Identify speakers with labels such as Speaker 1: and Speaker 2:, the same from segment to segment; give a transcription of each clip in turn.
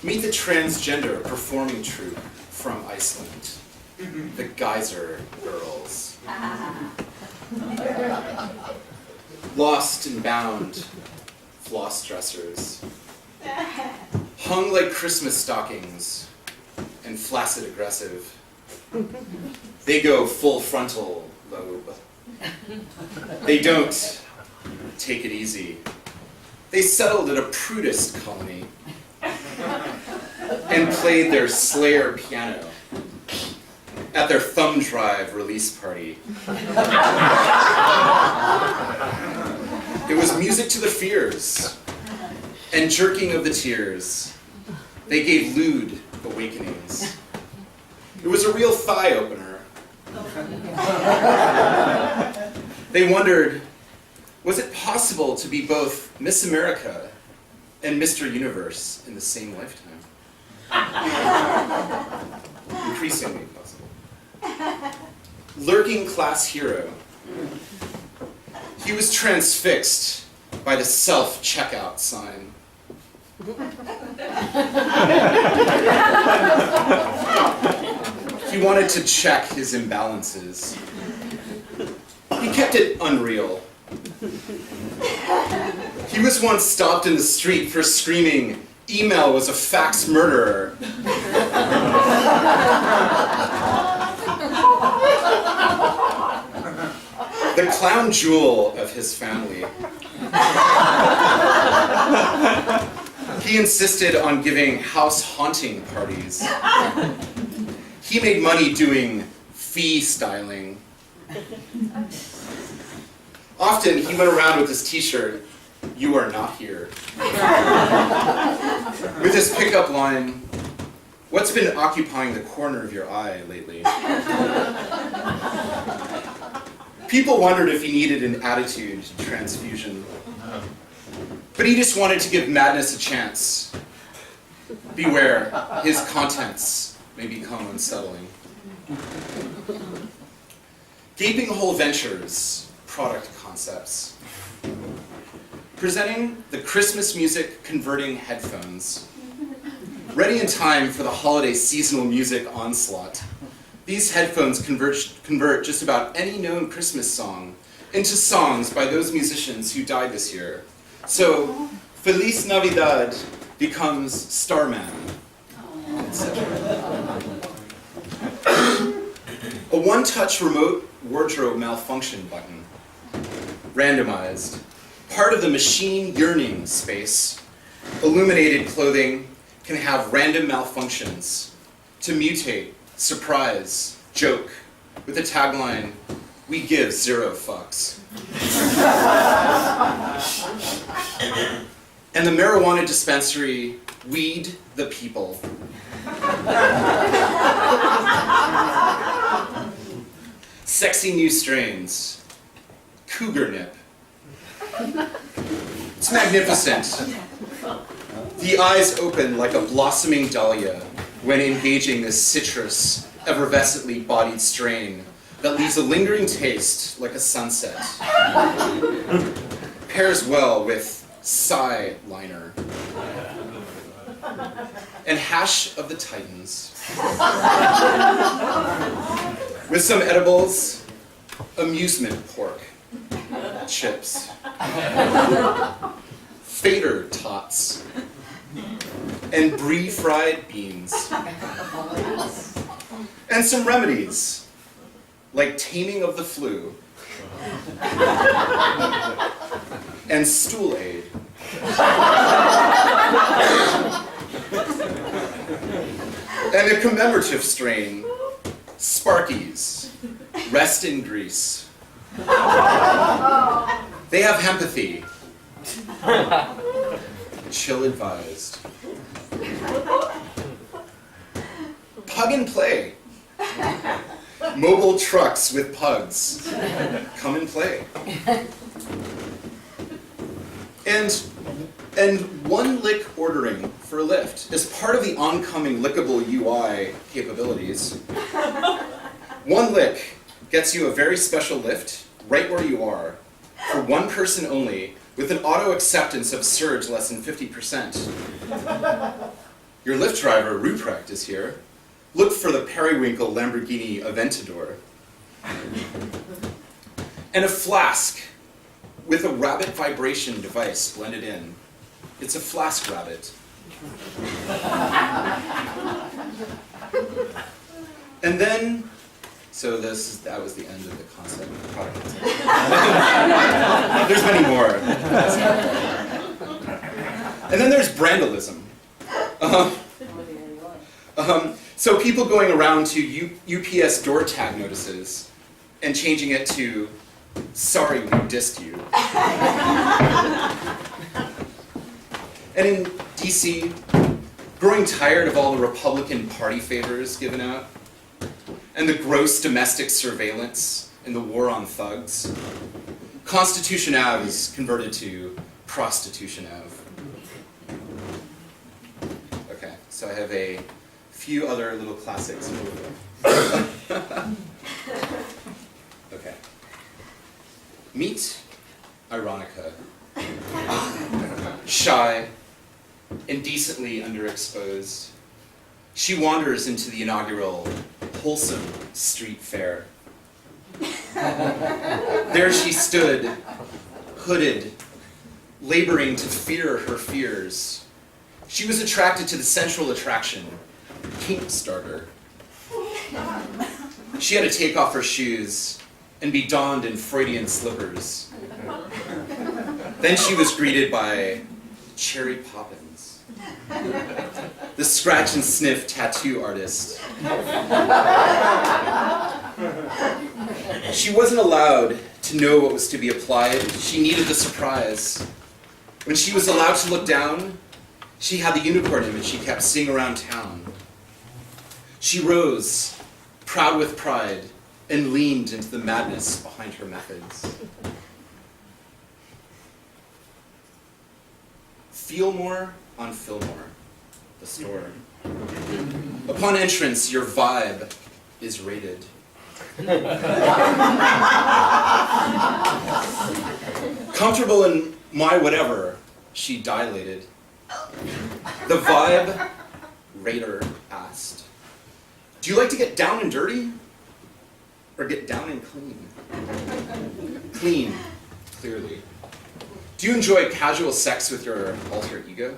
Speaker 1: Meet the transgender performing troupe from Iceland, the Geyser Girls. Lost and bound, floss dressers, hung like Christmas stockings, and flaccid aggressive. They go full frontal lobe. They don't take it easy. They settled at a prudist colony and played their Slayer piano at their thumb drive release party. It was music to the fears and jerking of the tears. They gave lewd awakenings. It was a real thigh opener. They wondered, was it possible to be both Miss America and Mr. Universe in the same lifetime? Increasingly possible. Lurking class hero. He was transfixed by the self-checkout sign. He wanted to check his imbalances. He kept it unreal. He was once stopped in the street for screaming, "Email was a fax murderer." The clown jewel of his family. He insisted on giving house haunting parties. He made money doing fee styling. Often he went around with his t-shirt, "You are not here." With his pickup line, "What's been occupying the corner of your eye lately?" People wondered if he needed an attitude transfusion. But he just wanted to give madness a chance. Beware, his contents may become unsettling. Gaping Hole Ventures, product concepts. Presenting the Christmas music converting headphones. Ready in time for the holiday seasonal music onslaught. These headphones convert just about any known Christmas song into songs by those musicians who died this year. So, Feliz Navidad becomes Starman, etc. A one-touch remote wardrobe malfunction button. Randomized. Part of the machine yearning space. Illuminated clothing can have random malfunctions to mutate, surprise, joke, with the tagline, "We give 0 fucks." And the marijuana dispensary, "Weed the people." Sexy new strains. Cougar nip. It's magnificent. The eyes open like a blossoming dahlia when engaging this citrus, effervescently bodied strain that leaves a lingering taste like a sunset. Pairs well with Psy liner. And Hash of the Titans. With some edibles, amusement pork, chips, Fader tots, and brie fried beans. And some remedies, like taming of the flu, and stool aid. And a commemorative strain, Sparkies, rest in grease. They have empathy. Chill advised. Pug and play. Mobile trucks with pugs. Come and play. And one-lick ordering for a lift is part of the oncoming lickable UI capabilities. One lick gets you a very special lift right where you are, for one person only, with an auto acceptance of surge less than 50%. Your Lyft driver, Ruprecht, is here. Look for the periwinkle Lamborghini Aventador. And a flask with a rabbit vibration device blended in. It's a flask rabbit. And then, so that was the end of the concept, the product concept. There's many more. And then there's brandalism. So people going around to UPS door tag notices and changing it to, "Sorry, we dissed you." And in DC, growing tired of all the Republican Party favors given out, and the gross domestic surveillance and the war on thugs, Constitution Ave is converted to Prostitution Ave. Okay, so I have a few other little classics. Okay. Meet Ironica. Shy, indecently underexposed. She wanders into the inaugural wholesome street fair. There she stood, hooded, laboring to fear her fears. She was attracted to the central attraction, Kink Starter. She had to take off her shoes and be donned in Freudian slippers. Then she was greeted by Cherry Poppins, the scratch and sniff tattoo artist. She wasn't allowed to know what was to be applied. She needed the surprise. When she was allowed to look down, she had the unicorn image she kept seeing around town. She rose, proud with pride, and leaned into the madness behind her methods. Fillmore on Fillmore, the store. Upon entrance, your vibe is rated. Comfortable in my whatever, she dilated. The vibe rater asked, "Do you like to get down and dirty? Or get down and clean?" Clean, clearly. Do you enjoy casual sex with your alter ego?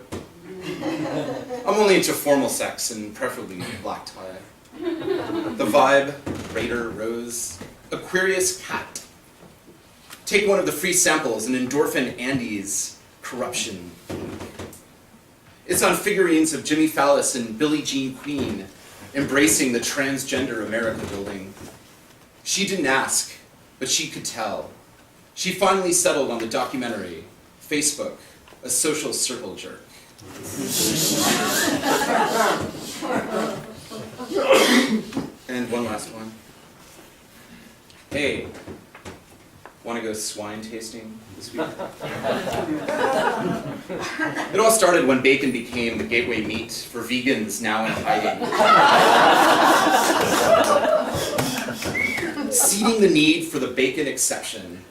Speaker 1: I'm only into formal sex and preferably black tie. The vibe rater rose. Aquarius cat. Take one of the free samples and endorphin Andy's corruption. It's on figurines of Jimmy Fallis and Billie Jean Queen embracing the transgender America building. She didn't ask, but she could tell. She finally settled on the documentary, Facebook, a social circle jerk. And one last one. Hey, want to go swine tasting this week? It all started when bacon became the gateway meat for vegans now in hiding. Seeding the need for the bacon exception.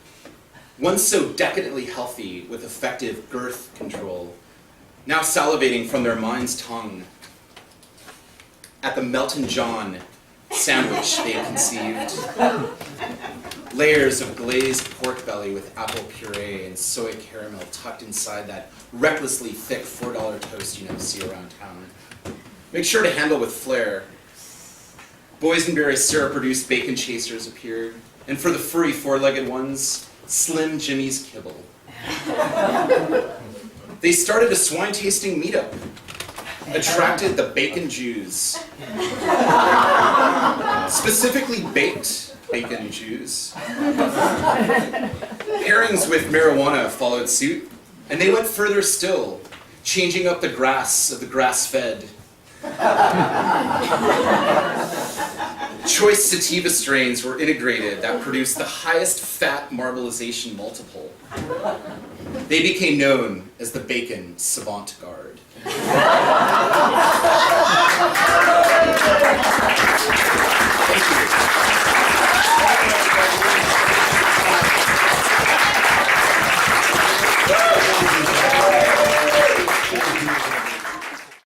Speaker 1: Once so decadently healthy with effective girth control, now salivating from their mind's tongue at the Melton John sandwich they conceived. Layers of glazed pork belly with apple puree and soy caramel tucked inside that recklessly thick $4 toast you never see around town. Make sure to handle with flair. Boysenberry syrup-produced bacon chasers appeared, and for the furry four-legged ones, Slim Jimmy's kibble. They started a swine tasting meetup, attracted the bacon Jews. Specifically baked bacon Jews. Pairings with marijuana followed suit, and they went further still, changing up the grass of the grass-fed. Choice sativa strains were integrated that produced the highest fat marbleization multiple. They became known as the Bacon Savant Guard. Thank you.